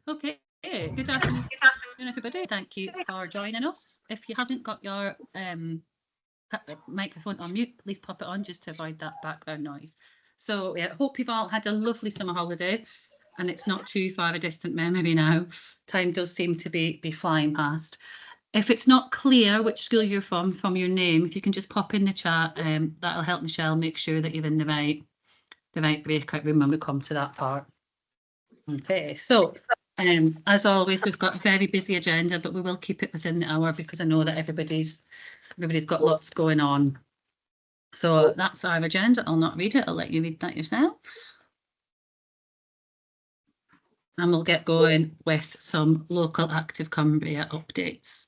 Okay, good afternoon, everybody. Thank you for joining us. If you haven't got your microphone on mute, please pop it on just to avoid that background noise. So yeah, hope you've all had a lovely summer holiday, and it's not too far a distant memory now. Time does seem to be flying past. If it's not clear which school you're from your name, if you can just pop in the chat, that'll help Michelle make sure that you're in the right breakout room when we come to that part. Okay, so as always, we've got a very busy agenda, but we will keep it within the hour because I know that everybody's got lots going on. So that's our agenda. I'll not read it. I'll let you read that yourselves. And we'll get going with some local Active Cumbria updates.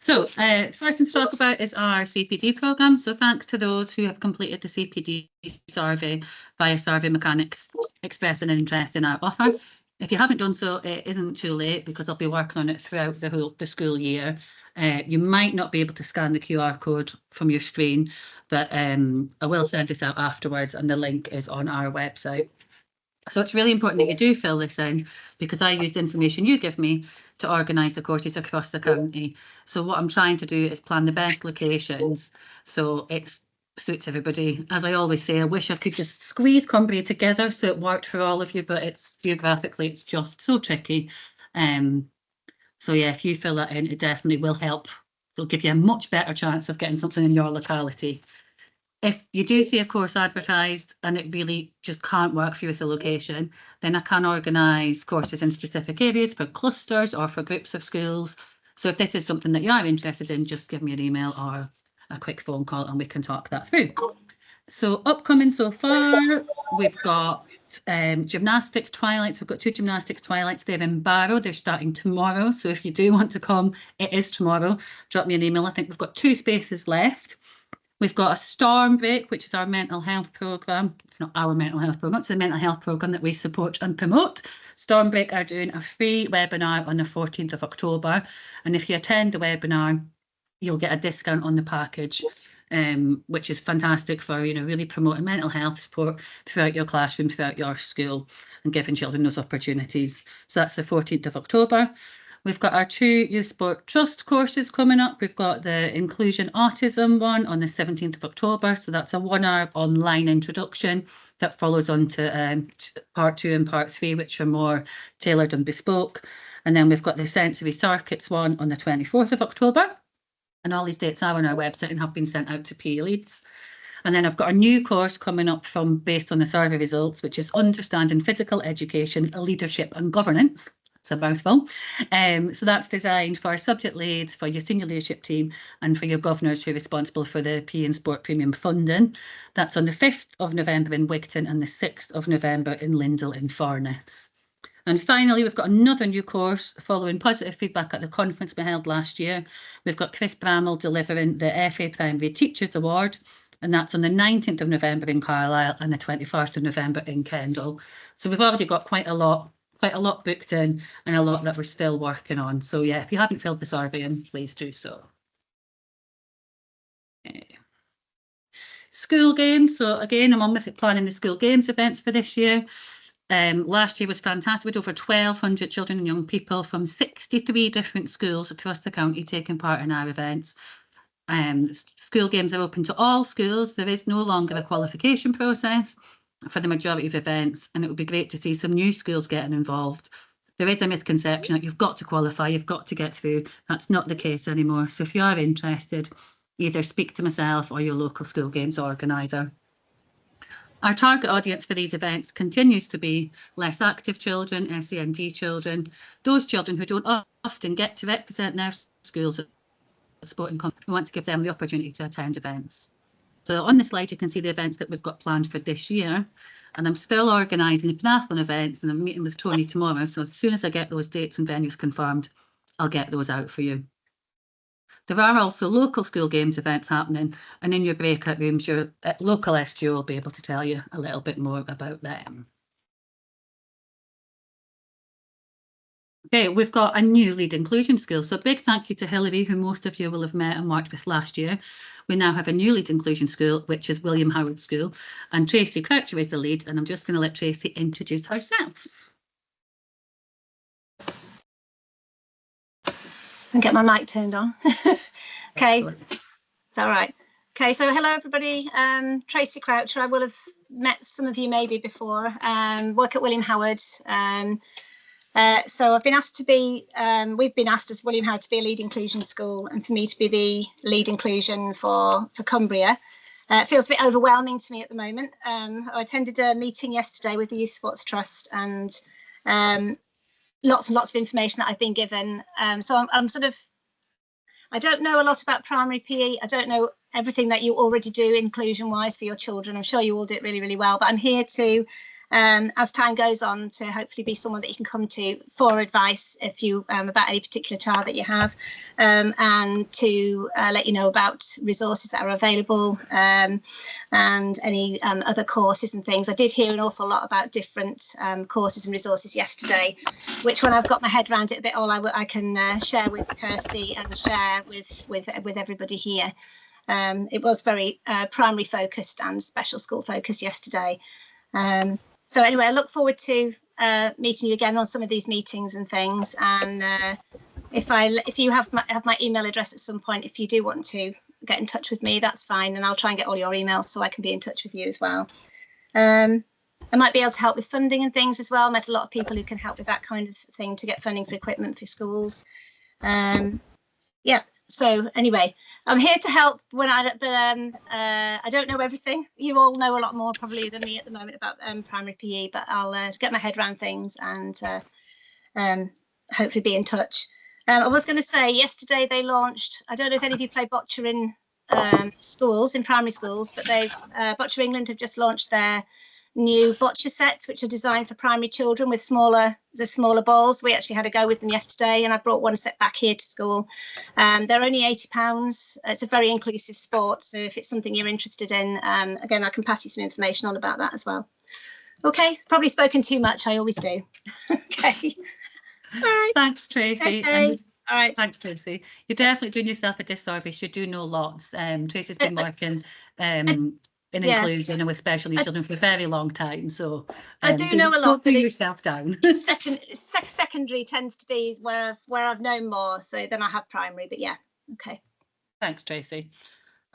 So first thing to talk about is our CPD programme. So thanks to those who have completed the CPD survey via Survey Mechanics expressing an interest in our offer. If you haven't done so, it isn't too late because I'll be working on it throughout the school year. You might not be able to scan the QR code from your screen, but I will send this out afterwards and the link is on our website. So it's really important that you do fill this in because I use the information you give me to organise the courses across the county. So what I'm trying to do is plan the best locations so it suits everybody. As I always say, I wish I could just squeeze Cumbria together so it worked for all of you, but it's geographically, it's just so tricky. So yeah, if you fill that in, it definitely will help. It'll give you a much better chance of getting something in your locality. If you do see a course advertised and it really just can't work for you as a location, then I can organise courses in specific areas for clusters or for groups of schools. So if this is something that you are interested in, just give me an email or a quick phone call and we can talk that through. So upcoming so far, we've got gymnastics twilights. We've got 2 gymnastics twilights. They're in Barrow. They're starting tomorrow. So if you do want to come, it is tomorrow. Drop me an email. I think we've got 2 spaces left. We've got a Storm Break, which is our mental health programme. It's not our mental health programme, it's the mental health programme that we support and promote. Storm Break are doing a free webinar on the 14th of October. And if you attend the webinar, you'll get a discount on the package, which is fantastic for, really promoting mental health support throughout your classroom, throughout your school, and giving children those opportunities. So that's the 14th of October. We've got our 2 Youth Sport Trust courses coming up. We've got the Inclusion Autism one on the 17th of October. So that's a 1-hour online introduction that follows on to part 2 and part 3, which are more tailored and bespoke. And then we've got the Sensory Circuits one on the 24th of October. And all these dates are on our website and have been sent out to PE leads. And then I've got a new course coming up based on the survey results, which is Understanding Physical Education, Leadership and Governance. It's a mouthful. So that's designed for subject leads, for your senior leadership team and for your governors who are responsible for the PE and Sport Premium funding. That's on the 5th of November in Wigton and the 6th of November in Lindale in Farness. And finally, we've got another new course following positive feedback at the conference we held last year. We've got Chris Bramall delivering the FA Primary Teachers Award, and that's on the 19th of November in Carlisle and the 21st of November in Kendal. So we've already got quite a lot booked in and a lot that we're still working on. So yeah, if you haven't filled the survey in, please do so. Okay. School games. So again, I'm on with planning the school games events for this year. Last year was fantastic with over 1,200 children and young people from 63 different schools across the county taking part in our events. School games are open to all schools. There is no longer a qualification process for the majority of events, and it would be great to see some new schools getting involved. There is a misconception that you've got to qualify, you've got to get through. That's not the case anymore. So if you are interested, either speak to myself or your local school games organiser. Our target audience for these events continues to be less active children, SEND children, those children who don't often get to represent their schools at sporting competitions. We want to give them the opportunity to attend events. So on the slide, you can see the events that we've got planned for this year. And I'm still organising the penathlon events and I'm meeting with Tony tomorrow. So as soon as I get those dates and venues confirmed, I'll get those out for you. There are also local school games events happening, and in your breakout rooms, your local SGO will be able to tell you a little bit more about them. Okay, we've got a new lead inclusion school. So big thank you to Hilary, who most of you will have met and worked with last year. We now have a new lead inclusion school, which is William Howard School, and Tracy Croucher is the lead, and I'm just going to let Tracy introduce herself. and get my mic turned on. Okay, it's all right. Okay, so hello everybody. Tracy Croucher. I will have met some of you maybe before. Work at William Howard. So I've been asked to be, we've been asked as William Howard to be a lead inclusion school, and for me to be the lead inclusion for Cumbria. It feels a bit overwhelming to me at the moment. I attended a meeting yesterday with the Youth Sports Trust, and lots and lots of information that I've been given. So I'm sort of, I don't know a lot about primary PE. I don't know everything that you already do inclusion wise for your children. I'm sure you all do it really, really well, but I'm here to, as time goes on, to hopefully be someone that you can come to for advice if you about any particular child that you have, and to let you know about resources that are available, and any other courses and things. I did hear an awful lot about different courses and resources yesterday, which when I've got my head around it a bit, I can share with Kirsty and share with everybody here. It was very primary focused and special school focused yesterday. So anyway, I look forward to meeting you again on some of these meetings and things. And if you have my email address at some point, if you do want to get in touch with me, that's fine. And I'll try and get all your emails so I can be in touch with you as well. I might be able to help with funding and things as well. I met a lot of people who can help with that kind of thing to get funding for equipment for schools. Yeah. So anyway, I'm here to help but I don't know everything. You all know a lot more probably than me at the moment about primary PE, but I'll get my head around things and hopefully be in touch. I was going to say yesterday they launched, I don't know if any of you play boccia in schools, in primary schools, but Boccia England have just launched their new boccia sets, which are designed for primary children with smaller balls. We actually had a go with them yesterday, and I brought one set back here to school. They're only £80. It's a very inclusive sport, so if it's something you're interested in, again, I can pass you some information on about that as well. Okay, probably spoken too much. I always do. Okay. All right. Thanks, Tracy. Okay. All right. Thanks, Tracy. You're definitely doing yourself a disservice. You do know lots. Tracy's been working in inclusion and with special needs children for a very long time. So I do know a lot. Don't do yourself down. Secondary tends to be where I've known more. So then I have primary, but yeah. Okay. Thanks, Tracy.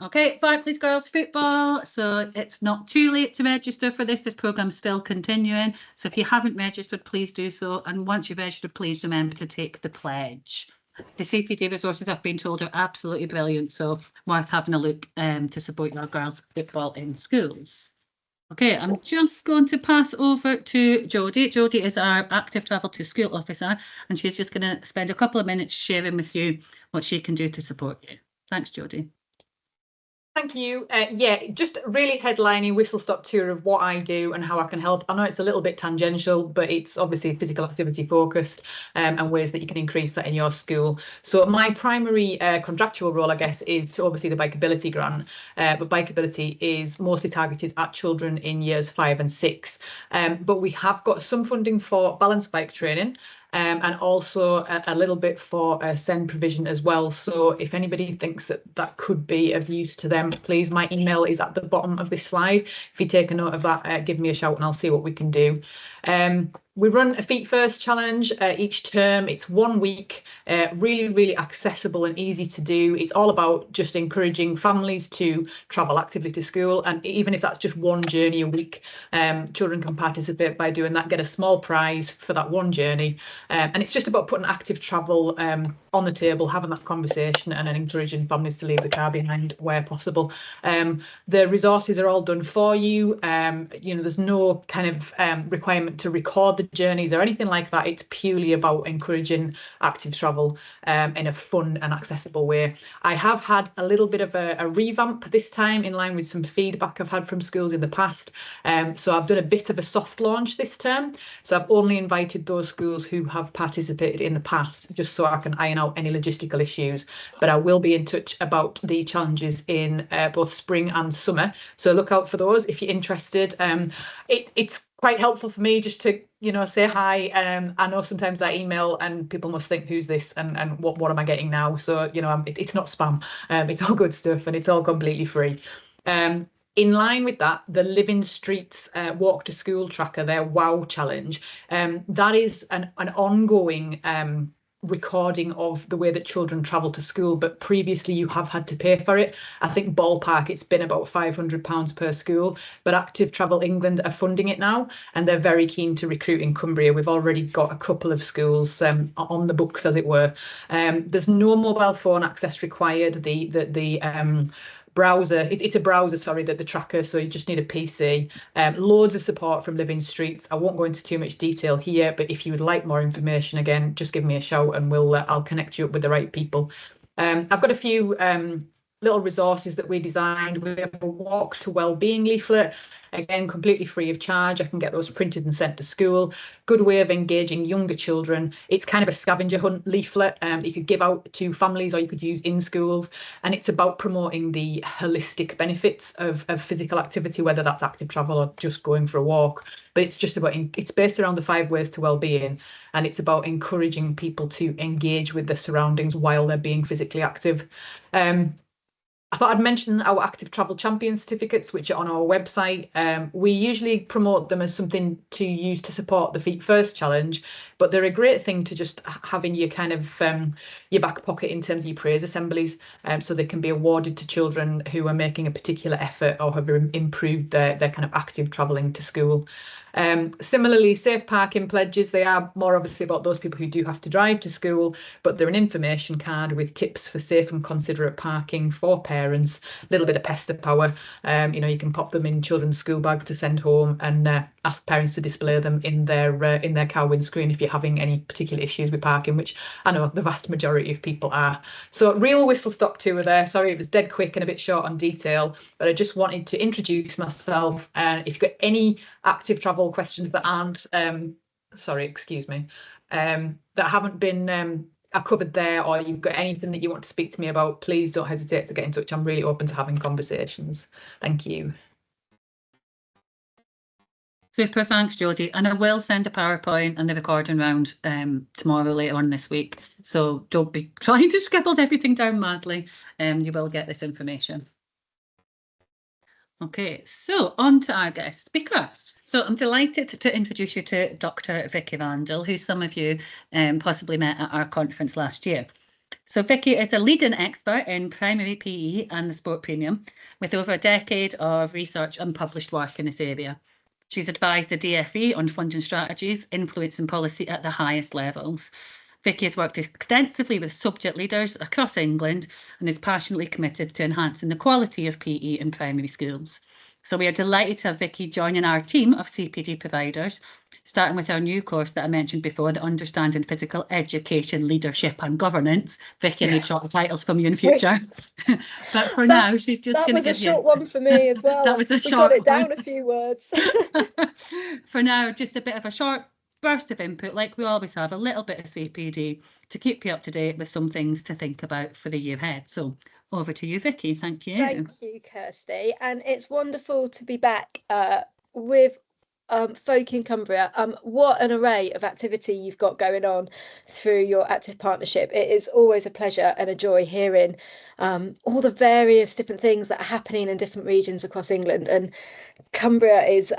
Okay, Fireplace Girls Football. So it's not too late to register for this. This programme's still continuing. So if you haven't registered, please do so. And once you've registered, please remember to take the pledge. The CPD resources, I've been told, are absolutely brilliant. So worth having a look to support your girls' football in schools. Okay, I'm just going to pass over to Jodie. Jodie is our active travel to school officer, and she's just going to spend a couple of minutes sharing with you what she can do to support you. Thanks, Jodie. Thank you. Yeah, just really headlining whistle-stop tour of what I do and how I can help. I know it's a little bit tangential, but it's obviously physical activity focused, and ways that you can increase that in your school. So my primary contractual role, I guess, is to oversee the Bikeability grant, but Bikeability is mostly targeted at children in years 5 and 6. But we have got some funding for balance bike training, and also a little bit for SEND provision as well. So if anybody thinks that could be of use to them, please, my email is at the bottom of this slide. If you take a note of that, give me a shout and I'll see what we can do. We run a Feet First challenge each term. It's 1 week, really, really accessible and easy to do. It's all about just encouraging families to travel actively to school. And even if that's just one journey a week, children can participate by doing that, get a small prize for that one journey. And it's just about putting active travel on the table, having that conversation and then encouraging families to leave the car behind where possible. The resources are all done for you. You know, there's no kind of requirement to record the journeys or anything like that. It's purely about encouraging active travel in a fun and accessible way. I have had a little bit of a revamp this time in line with some feedback I've had from schools in the past. So I've done a bit of a soft launch this term. So I've only invited those schools who have participated in the past, just so I can iron out any logistical issues. But I will be in touch about the challenges in both spring and summer. So look out for those if you're interested. It's quite helpful for me just to, you know, say hi. I know sometimes I email and people must think, who's this and what am I getting now? So, you know, it's not spam. It's all good stuff and it's all completely free. In line with that, the Living Streets Walk to School Tracker, their WOW challenge, that is an ongoing recording of the way that children travel to school, but previously you have had to pay for it. I think ballpark it's been about £500 per school, but Active Travel England are funding it now, and they're very keen to recruit in Cumbria. We've already got a couple of schools on the books, as it were. There's no mobile phone access required. The browser, it's a browser, sorry, the tracker, so you just need a PC. Loads of support from Living Streets. I won't go into too much detail here, but if you would like more information, again, just give me a shout and I'll connect you up with the right people. I've got a few little resources that we designed. We have a Walk to Wellbeing leaflet, again, completely free of charge. I can get those printed and sent to school. Good way of engaging younger children. It's kind of a scavenger hunt leaflet you could give out to families or you could use in schools. And it's about promoting the holistic benefits of physical activity, whether that's active travel or just going for a walk. But it's just about, it's based around the 5 ways to wellbeing, and it's about encouraging people to engage with their surroundings while they're being physically active. I thought I'd mention our Active Travel Champion certificates, which are on our website. We usually promote them as something to use to support the Feet First challenge, but they're a great thing to just have in your kind of your back pocket in terms of your praise assemblies, so they can be awarded to children who are making a particular effort or have improved their kind of active travelling to school. Similarly, safe parking pledges, they are more obviously about those people who do have to drive to school, but they're an information card with tips for safe and considerate parking for parents, a little bit of pester power. You can pop them in children's school bags to send home and ask parents to display them in their car windscreen if you're having any particular issues with parking, which I know the vast majority of people are. So real whistle stop tour there. Sorry, it was dead quick and a bit short on detail, but I just wanted to introduce myself. And if you've got any active travel questions that aren't, that haven't been are covered there, or you've got anything that you want to speak to me about, please don't hesitate to get in touch. I'm really open to having conversations. Thank you. Super, thanks, Jodie. And I will send a PowerPoint and the recording round tomorrow later on this week. So don't be trying to scribble everything down madly. You will get this information. Okay, so on to our guest speaker. So I'm delighted to introduce you to Dr. Vicky Randall, who some of you possibly met at our conference last year. So Vicky is a leading expert in primary PE and the sport premium, with over a decade of research and published work in this area. She's advised the DFE on funding strategies, influencing policy at the highest levels. Vicky has worked extensively with subject leaders across England and is passionately committed to enhancing the quality of PE in primary schools. So we are delighted to have Vicky joining our team of CPD providers, starting with our new course that I mentioned before, the Understanding Physical Education, Leadership and Governance. Vicky, I need shorter titles from you in future. But for now, she's just going to give you... That was a short one for me as well. That was a short one. We got it down a few words. For now, just a bit of a short burst of input, like we always have, a little bit of CPD to keep you up to date with some things to think about for the year ahead. So over to you, Vicky. Thank you. Thank you, Kirsty. And it's wonderful to be back with folk in Cumbria. What an array of activity you've got going on through your active partnership. It is always a pleasure and a joy hearing all the various different things that are happening in different regions across England. And Cumbria is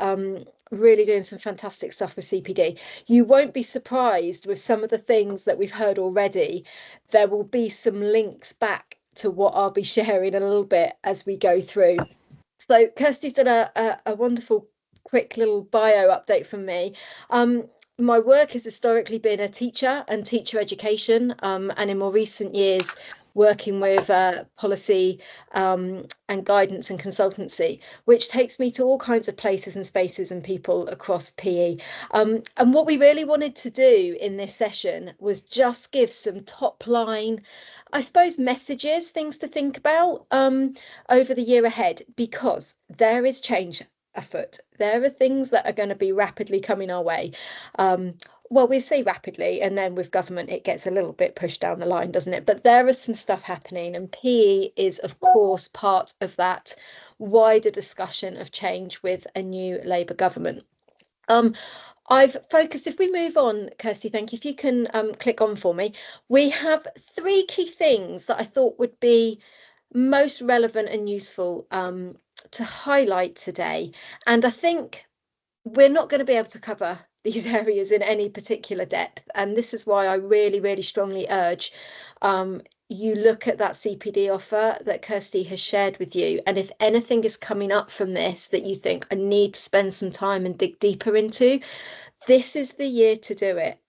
really doing some fantastic stuff with CPD. You won't be surprised with some of the things that we've heard already. There will be some links back to what I'll be sharing a little bit as we go through. So Kirsty's done a wonderful quick little bio update from me. My work has historically been a teacher and teacher education, and in more recent years working with policy and guidance and consultancy, which takes me to all kinds of places and spaces and people across PE. And what we really wanted to do in this session was just give some top line, I suppose, messages, things to think about over the year ahead, because there is change afoot. There are things that are going to be rapidly coming our way. Well, we say rapidly, and then with government, it gets a little bit pushed down the line, doesn't it? But there is some stuff happening, and PE is, of course, part of that wider discussion of change with a new Labour government. I've focused, if we move on, Kirsty, thank you. If you can click on for me. We have 3 key things that I thought would be most relevant and useful to highlight today. And I think we're not going to be able to cover these areas in any particular depth. And this is why I really, really strongly urge you look at that CPD offer that Kirsty has shared with you. And if anything is coming up from this that you think I need to spend some time and dig deeper into, this is the year to do it,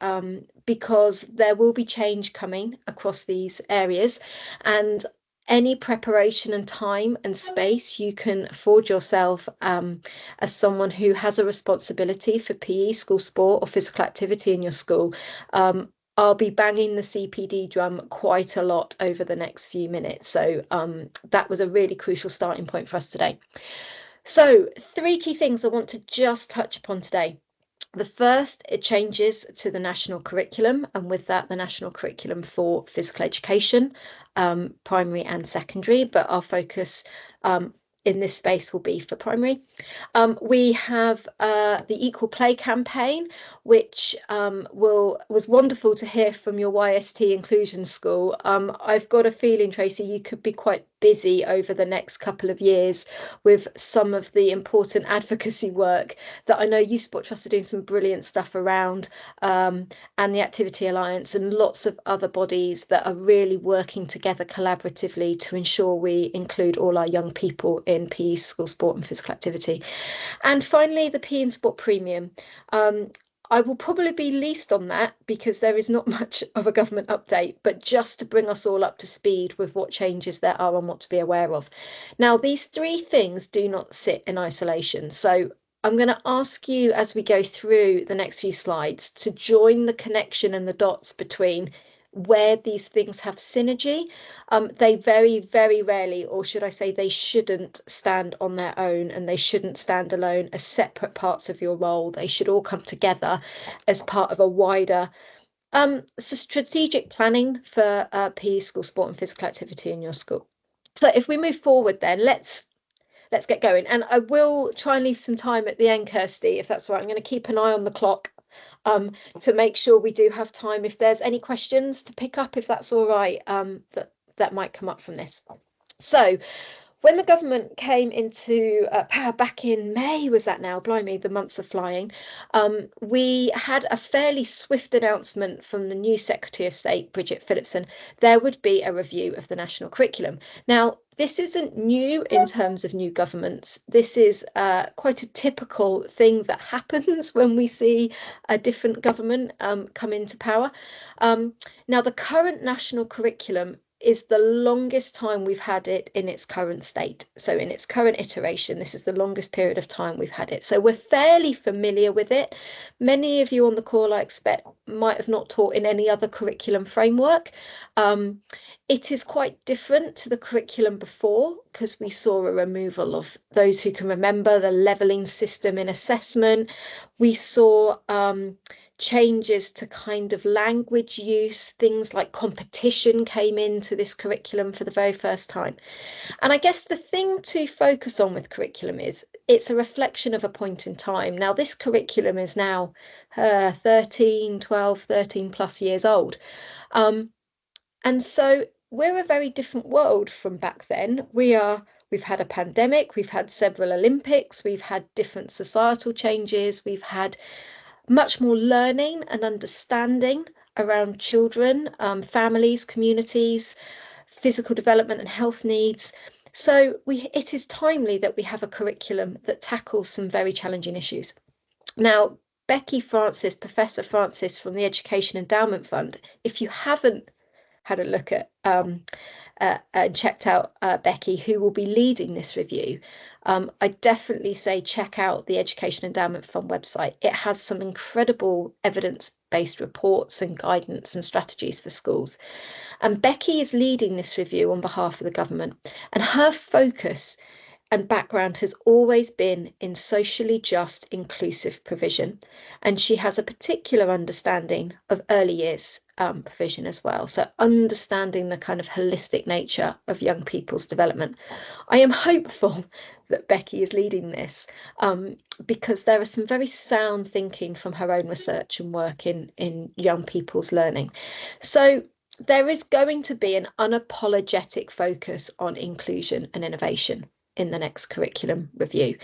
because there will be change coming across these areas, and any preparation and time and space you can afford yourself as someone who has a responsibility for PE, school sport or physical activity in your school. I'll be banging the CPD drum quite a lot over the next few minutes. So that was a really crucial starting point for us today. So 3 key things I want to just touch upon today. The first, it changes to the national curriculum, and with that, the national curriculum for physical education, primary and secondary, but our focus in this space will be for primary. We have the Equal Play campaign, which was wonderful to hear from your YST inclusion school. I've got a feeling, Tracy, you could be quite busy over the next couple of years with some of the important advocacy work that I know Youth Sport Trust are doing some brilliant stuff around, and the Activity Alliance and lots of other bodies that are really working together collaboratively to ensure we include all our young people in PE, school sport and physical activity. And finally, the PE and Sport Premium. I will probably be least on that because there is not much of a government update, but just to bring us all up to speed with what changes there are and what to be aware of. Now, these 3 things do not sit in isolation. So I'm going to ask you as we go through the next few slides to join the connection and the dots between where these things have synergy. They very, very rarely, or should I say they shouldn't stand on their own, and they shouldn't stand alone as separate parts of your role. They should all come together as part of a wider strategic planning for PE, school sport and physical activity in your school. So if we move forward then, let's get going. And I will try and leave some time at the end, Kirsty, if that's all right. I'm going to keep an eye on the clock to make sure we do have time if there's any questions to pick up, if that's all right, that might come up from this. So when the government came into power back in May, was that now? Blimey, the months are flying. We had a fairly swift announcement from the new Secretary of State, Bridget Phillipson. There would be a review of the national curriculum. Now, this isn't new in terms of new governments. This is quite a typical thing that happens when we see a different government come into power. Now, the current national curriculum is the longest time we've had it in its current state. So in its current iteration, this is the longest period of time we've had it. So we're fairly familiar with it. Many of you on the call, I expect, might have not taught in any other curriculum framework. It is quite different to the curriculum before because we saw a removal of, those who can remember, the levelling system in assessment. We saw changes to kind of language use, things like competition came into this curriculum for the very first time. And I guess the thing to focus on with curriculum is it's a reflection of a point in time. Now, this curriculum is now 13 plus years old. And so we're a very different world from back then. We've had a pandemic, we've had several Olympics, we've had different societal changes, we've had much more learning and understanding around children, families, communities, physical development and health needs. So it is timely that we have a curriculum that tackles some very challenging issues. Now, Becky Francis, Professor Francis from the Education Endowment Fund, if you haven't had a look at and checked out Becky, who will be leading this review, I definitely say check out the Education Endowment Fund website. It has some incredible evidence-based reports and guidance and strategies for schools. And Becky is leading this review on behalf of the government, and her focus and background has always been in socially just, inclusive provision. And she has a particular understanding of early years provision as well. So understanding the kind of holistic nature of young people's development. I am hopeful that Becky is leading this because there is some very sound thinking from her own research and work in young people's learning. So there is going to be an unapologetic focus on inclusion and innovation. in the next curriculum review.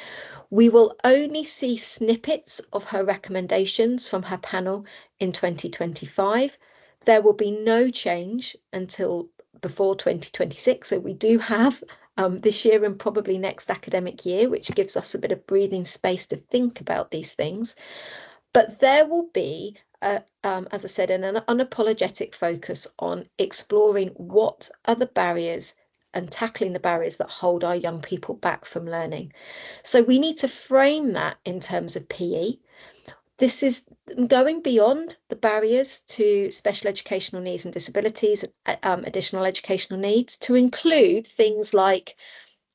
We will only see snippets of her recommendations from her panel in 2025. There will be no change until before 2026. So we do have this year and probably next academic year, which gives us a bit of breathing space to think about these things. But there will be, as I said, an unapologetic focus on exploring what are the barriers and tackling the barriers that hold our young people back from learning. So we need to frame that in terms of PE. This is going beyond the barriers to special educational needs and disabilities, additional educational needs, to include things like,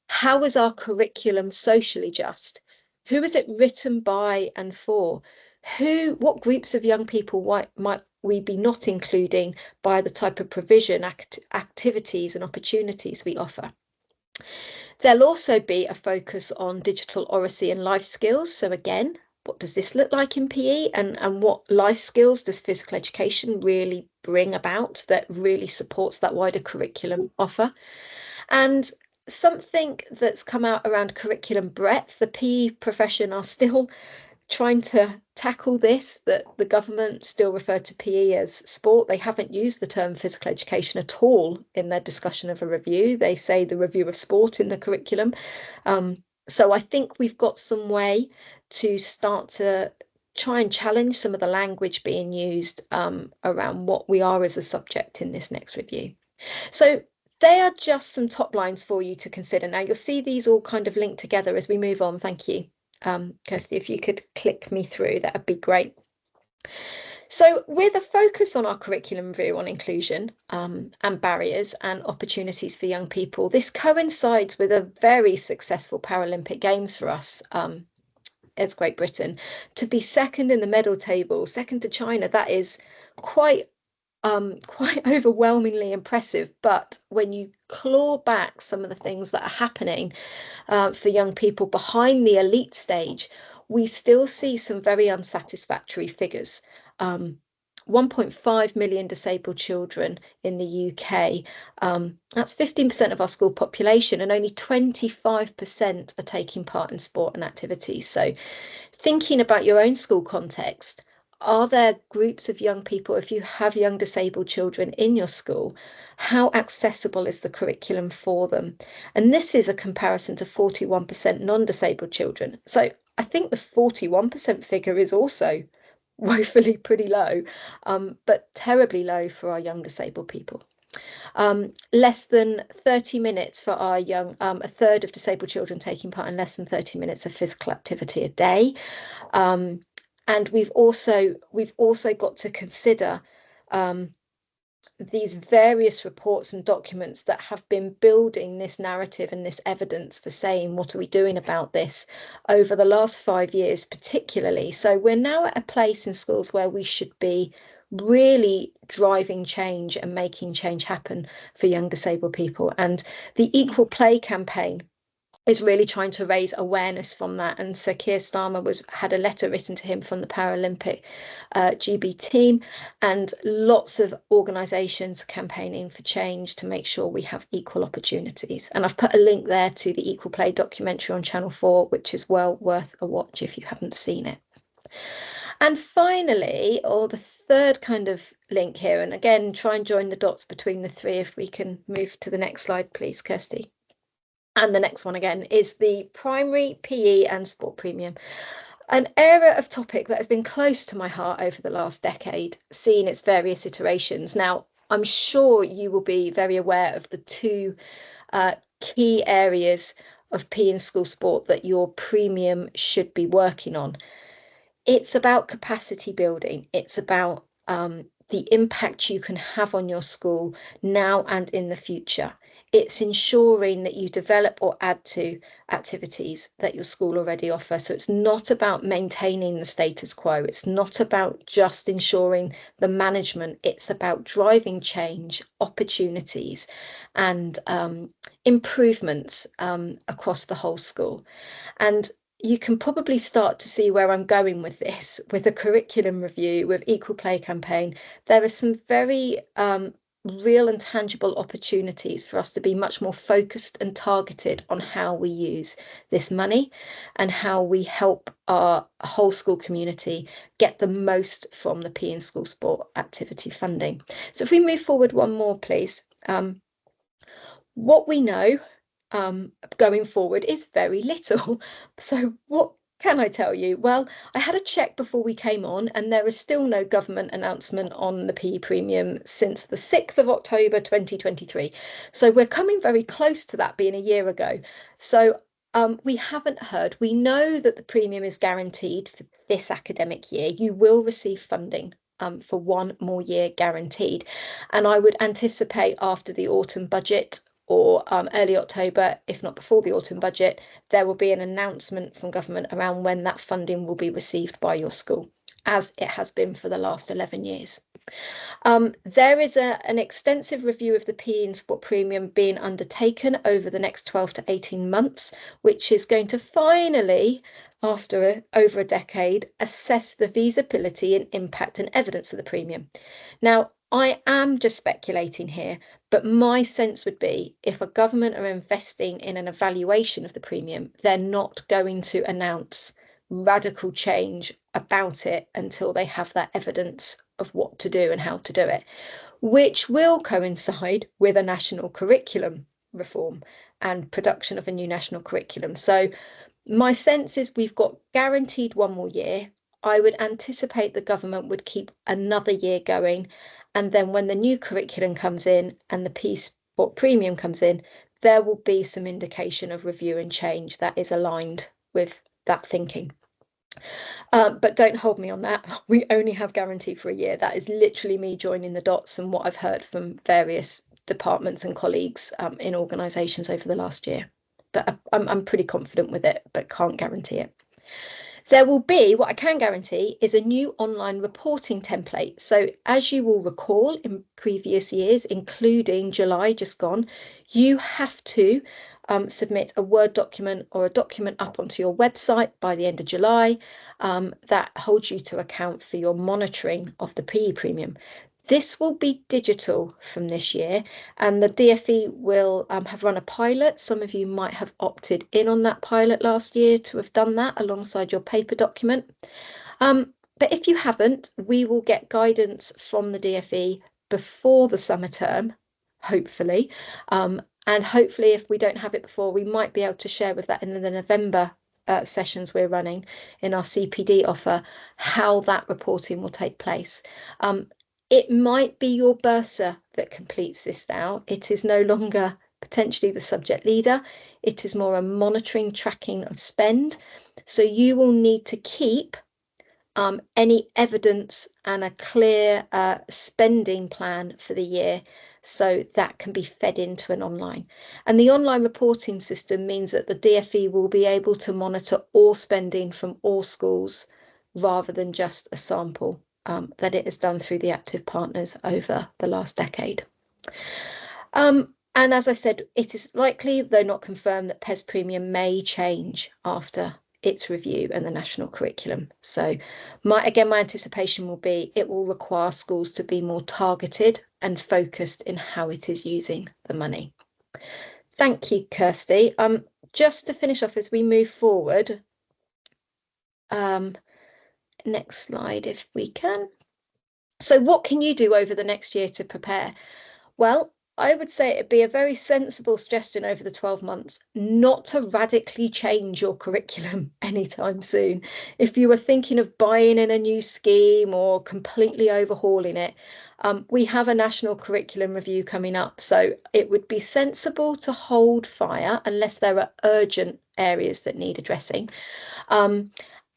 how is our curriculum socially just? Who is it written by and for? What groups of young people might we be not including by the type of provision, activities and opportunities we offer? There'll also be a focus on digital oracy and life skills. So again, what does this look like in PE, and what life skills does physical education really bring about that really supports that wider curriculum offer? And something that's come out around curriculum breadth, the PE profession are still trying to tackle this, that the government still refer to PE as sport. They haven't used the term physical education at all in their discussion of a review. They say the review of sport in the curriculum. So I think we've got some way to start to try and challenge some of the language being used around what we are as a subject in this next review. So they are just some top lines for you to consider. Now you'll see these all kind of linked together as we move on. Thank you. Kirsty, if you could click me through, that would be great. So with a focus on our curriculum review on inclusion and barriers and opportunities for young people, this coincides with a very successful Paralympic Games for us as Great Britain. To be second in the medal table, second to China, that is quite overwhelmingly impressive. But when you claw back some of the things that are happening for young people behind the elite stage, we still see some very unsatisfactory figures. 1.5 million disabled children in the UK. That's 15% of our school population, and only 25% are taking part in sport and activities. So thinking about your own school context, are there groups of young people, if you have young disabled children in your school, how accessible is the curriculum for them? And this is a comparison to 41% non-disabled children. So I think the 41% figure is also woefully pretty low, but terribly low for our young disabled people. Less than 30 minutes for our young, a third of disabled children taking part in less than 30 minutes of physical activity a day. And we've also got to consider these various reports and documents that have been building this narrative and this evidence for saying, what are we doing about this over the last 5 years, particularly. So we're now at a place in schools where we should be really driving change and making change happen for young disabled people. And the Equal Play campaign is really trying to raise awareness from that. And Sir Keir Starmer had a letter written to him from the Paralympic GB team, and lots of organisations campaigning for change to make sure we have equal opportunities. And I've put a link there to the Equal Play documentary on Channel 4, which is well worth a watch if you haven't seen it. And finally, or the third kind of link here, and again, try and join the dots between the three if we can move to the next slide, please, Kirsty. And the next one again is the primary PE and sport premium, an area of topic that has been close to my heart over the last decade, seeing its various iterations. Now, I'm sure you will be very aware of the two key areas of PE and school sport that your premium should be working on. It's about capacity building. It's about the impact you can have on your school now and in the future. It's ensuring that you develop or add to activities that your school already offers. So it's not about maintaining the status quo. It's not about just ensuring the management. It's about driving change, opportunities, and improvements across the whole school. And you can probably start to see where I'm going with this, with a curriculum review, with Equal Play campaign. There are some very real and tangible opportunities for us to be much more focused and targeted on how we use this money and how we help our whole school community get the most from the PE and school sport activity funding. So if we move forward one more, please. What we know going forward is very little. So what can I tell you? Well, I had a check before we came on, and there is still no government announcement on the PE premium since the 6th of October 2023. So we're coming very close to that being a year ago. So we haven't heard. We know that the premium is guaranteed for this academic year. You will receive funding for one more year guaranteed. And I would anticipate after the autumn budget or early October, if not before the autumn budget, there will be an announcement from government around when that funding will be received by your school, as it has been for the last 11 years. There is an extensive review of the PE and sport premium being undertaken over the next 12 to 18 months, which is going to finally, after over a decade, assess the feasibility and impact and evidence of the premium. Now, I am just speculating here, but my sense would be if a government are investing in an evaluation of the premium, they're not going to announce radical change about it until they have that evidence of what to do and how to do it, which will coincide with a national curriculum reform and production of a new national curriculum. So my sense is we've got guaranteed one more year. I would anticipate the government would keep another year going. And then when the new curriculum comes in and the PE sport premium comes in, there will be some indication of review and change that is aligned with that thinking. But don't hold me on that. We only have guarantee for a year. That is literally me joining the dots and what I've heard from various departments and colleagues in organisations over the last year. But I'm pretty confident with it, but can't guarantee it. There will be, what I can guarantee, is a new online reporting template. So as you will recall in previous years, including July just gone, you have to submit a Word document or a document up onto your website by the end of July that holds you to account for your monitoring of the PE premium. This will be digital from this year, and the DfE will have run a pilot. Some of you might have opted in on that pilot last year to have done that alongside your paper document. But if you haven't, we will get guidance from the DfE before the summer term, hopefully. And hopefully, if we don't have it before, we might be able to share with that in the November sessions we're running in our CPD offer, how that reporting will take place. It might be your bursar that completes this now. It is no longer potentially the subject leader. It is more a monitoring, tracking of spend. So you will need to keep any evidence and a clear spending plan for the year, so that can be fed into an online. And the online reporting system means that the DfE will be able to monitor all spending from all schools rather than just a sample that it has done through the active partners over the last decade. And as I said, it is likely, though not confirmed, that PES premium may change after its review and the national curriculum. So my anticipation will be it will require schools to be more targeted and focused in how it is using the money. Thank you, Kirsty. Just to finish off as we move forward, next slide if we can. So what can you do over the next year to prepare? Well, I would say it'd be a very sensible suggestion over the 12 months not to radically change your curriculum anytime soon. If you were thinking of buying in a new scheme or completely overhauling it, we have a national curriculum review coming up. So it would be sensible to hold fire unless there are urgent areas that need addressing.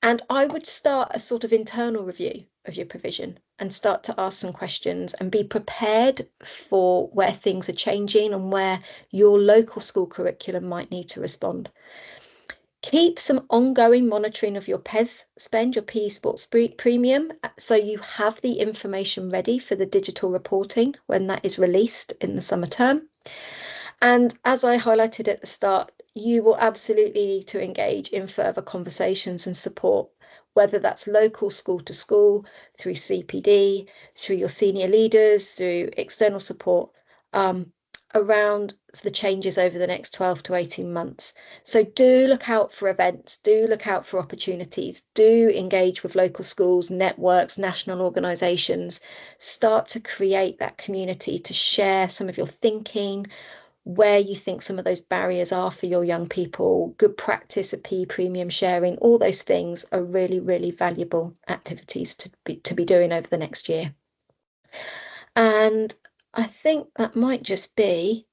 And I would start a sort of internal review of your provision and start to ask some questions and be prepared for where things are changing and where your local school curriculum might need to respond. Keep some ongoing monitoring of your PES spend, your PE Sports Premium, so you have the information ready for the digital reporting when that is released in the summer term. And as I highlighted at the start, you will absolutely need to engage in further conversations and support whether that's local, school to school, through CPD, through your senior leaders, through external support, around the changes over the next 12 to 18 months. So do look out for events, do look out for opportunities, do engage with local schools, networks, national organisations. Start to create that community to share some of your thinking, where you think some of those barriers are for your young people. Good practice of PE premium sharing, all those things are really, really valuable activities to be doing over the next year. And I think that might just be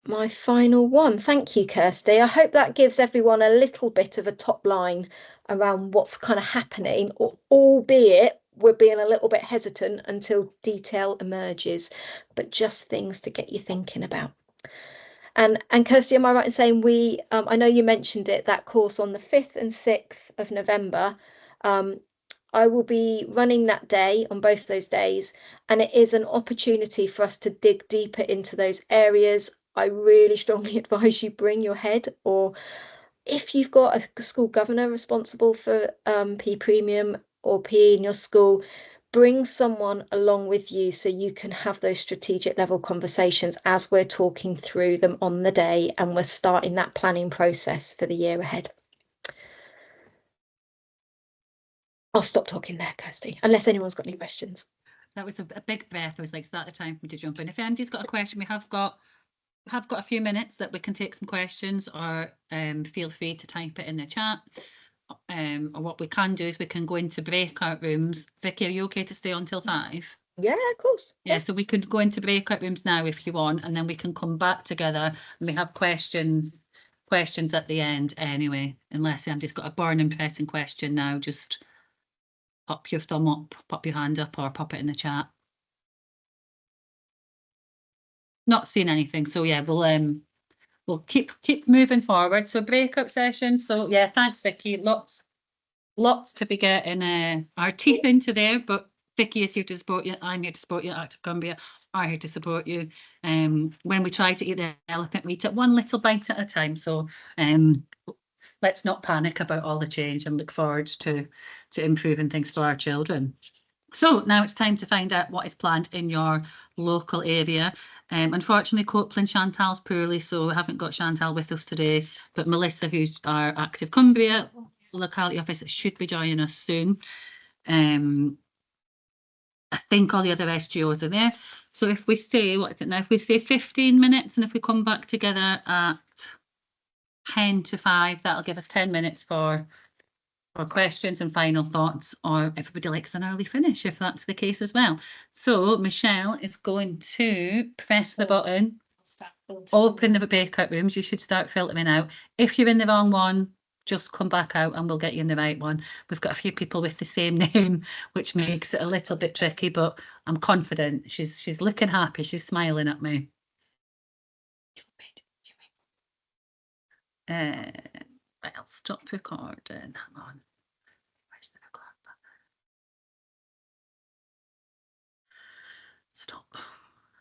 my final one. Thank you, Kirsty. I hope that gives everyone a little bit of a top line around what's kind of happening, albeit we're being a little bit hesitant until detail emerges, but just things to get you thinking about. And Kirsty, am I right in saying we, I know you mentioned it, that course on the 5th and 6th of November, I will be running that day on both those days, and it is an opportunity for us to dig deeper into those areas. I really strongly advise you bring your head, or if you've got a school governor responsible for PE premium or PE in your school, bring someone along with you so you can have those strategic level conversations as we're talking through them on the day and we're starting that planning process for the year ahead. I'll stop talking there, Kirsty, unless anyone's got any questions. That was a big breath. I was like, is that the time for me to jump in? If Andy's got a question, we have got a few minutes that we can take some questions, or feel free to type it in the chat. Or what we can do is we can go into breakout rooms. Vicky, are you okay to stay on till 5? Yeah, of course. Yeah, so we could go into breakout rooms now if you want, and then we can come back together and we have questions at the end anyway, unless Andy's got a burning pressing question now. Just pop your thumb up, pop your hand up, or pop it in the chat. Not seeing anything, so yeah, we'll keep moving forward. So breakout sessions. So yeah, thanks Vicky. Lots to be getting our teeth into there, but Vicky is here to support you. I'm here to support you. Active Cumbria are here to support you. When we try to eat the elephant, we eat it one little bite at a time. So let's not panic about all the change and look forward to improving things for our children. So now it's time to find out what is planned in your local area. Unfortunately, Copeland Chantal's poorly, so we haven't got Chantal with us today, but Melissa, who's our Active Cumbria locality officer, should be joining us soon. I think all the other SGOs are there. So if we say, what is it now? If we say 15 minutes, and if we come back together at 10 to 5, that'll give us 10 minutes for questions and final thoughts, or everybody likes an early finish if that's the case as well. So Michelle is going to press the button, open the breakout rooms. You should start filtering out. If you're in the wrong one, just come back out and we'll get you in the right one. We've got a few people with the same name, which makes it a little bit tricky, but I'm confident. She's looking happy. She's smiling at me. I'll stop recording. Hang on.